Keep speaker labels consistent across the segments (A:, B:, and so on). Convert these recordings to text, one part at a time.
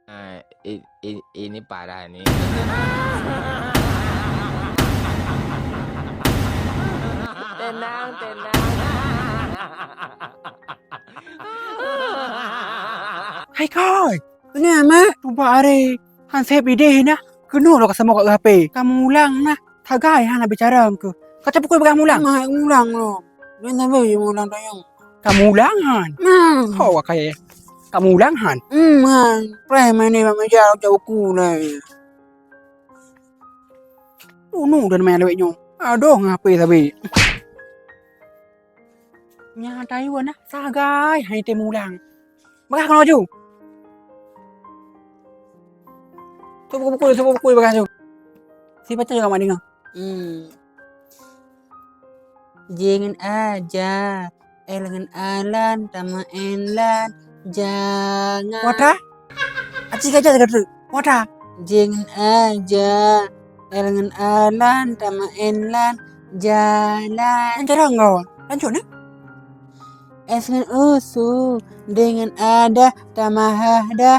A: Ini parah nih. Tenang, tenang.
B: Hai Koy, kenapa? Coba are, Hansep ide na. Kena lo kasama kat HP. Kamu ulang nah. Tagai hang nak bicara ke. Kata pukul kamu ulang.
C: Mai ulang lo. Dia tak boleh ulang tayang.
B: Kamu ulang han. Kau kayak kamu ulang han.
C: Man. Pray mana mama jauh ku lah.
B: Nu dan main lewat nyo. Aduh ngapai tapi. Nyatai wana sagai hai temu ulang. Bakal kau laju. Pukul bakal. Si baca juga mana dengar.
C: Jangan aja. Elangan alan tama enlan. Jangan.
B: Wata? Aci kaca dekat tu. Wata?
C: Jangan aja. Elangan alan tama enlan. Jalan.
B: Cara engkau. Lanjut ni.
C: Esengan usu dengan ada tamahada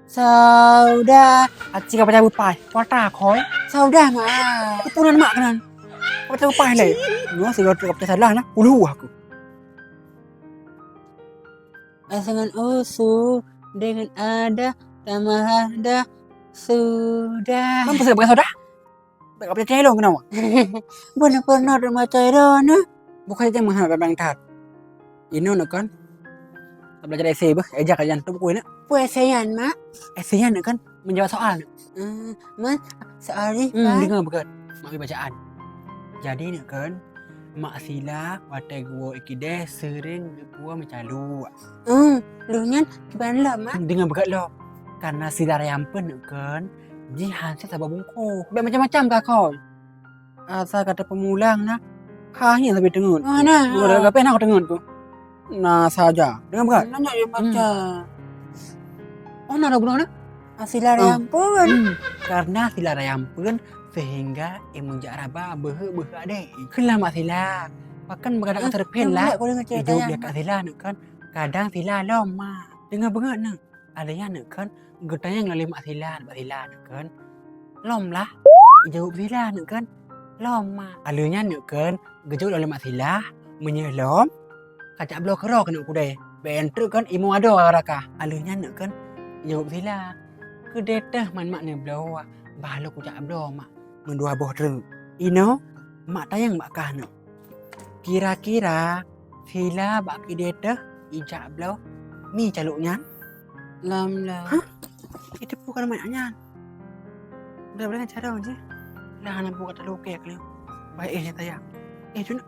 C: sauda.
B: Aci kau baca bupai. Wata koi.
C: Sauda ma.
B: Kepunan mak kanan. Kau baca bupai leh. Nyo segala tu kau salah nah. Ulu aku.
C: Esengan usu dengan ada tamahada sudah.
B: Mampu saya bukan soda? Kau baca celong kenapa?
C: Benar-benar macam itu.
B: Bukan saja mengharap bang tat. Ini nak kan? Kau belajar esei bah. Ejak aja tu buku ni.
C: Puisian mak.
B: Eseinya nak kan menjawab soal.
C: Mas sorry pak.
B: Dengar bukan? Mak bacaan. Jadi nak kan? Mak sila watai gua ikide sering gua mencalua.
C: Lu nyan gimana lah mak?
B: Dengar bukan lo. Karena sila rayampen nak kan? Jihan saya sabar bungku. Biar macam-macam kah kau? Asal kata pemulang nah. Hanya lebih dengar.
C: Mana?
B: Gua dah pernah kau dengar tu. Nah saja. Dengar bukan?
C: Nanya dia baca.
B: Oh nak guna
C: Asilah yang pun.
B: Karena sila rayampen sehingga imun jaraba beh ade. Kelah mak sila. Bahkan berkadang terpen lah. Hidup dia kat sila nak kan. Kadang sila lama. Dengar banget nak. Ada yang nak kan. Getanya yang mak sila nak kan. Lom lah. Jauh sila nak kan. Lama. Alanya nak kan. Gejauh oleh mak sila. Menyelom. Kacak blok kerok nak kudai. Bentuk kan imu ada rakah. Alanya nak kan. Jauh sila. Kedetah man mak ni blow. Balu kacak blok mak. Mendua boh dulu. Ino, mak tayang mak kah no. Kira-kira sila bak kidetah ijak blau mi caluknya.
C: Lam lah.
B: Hah? Itu bukan namanya. Udah boleh cara aja. Lah anak buka terlalu kayak lu. Baik tayang. Tu nak.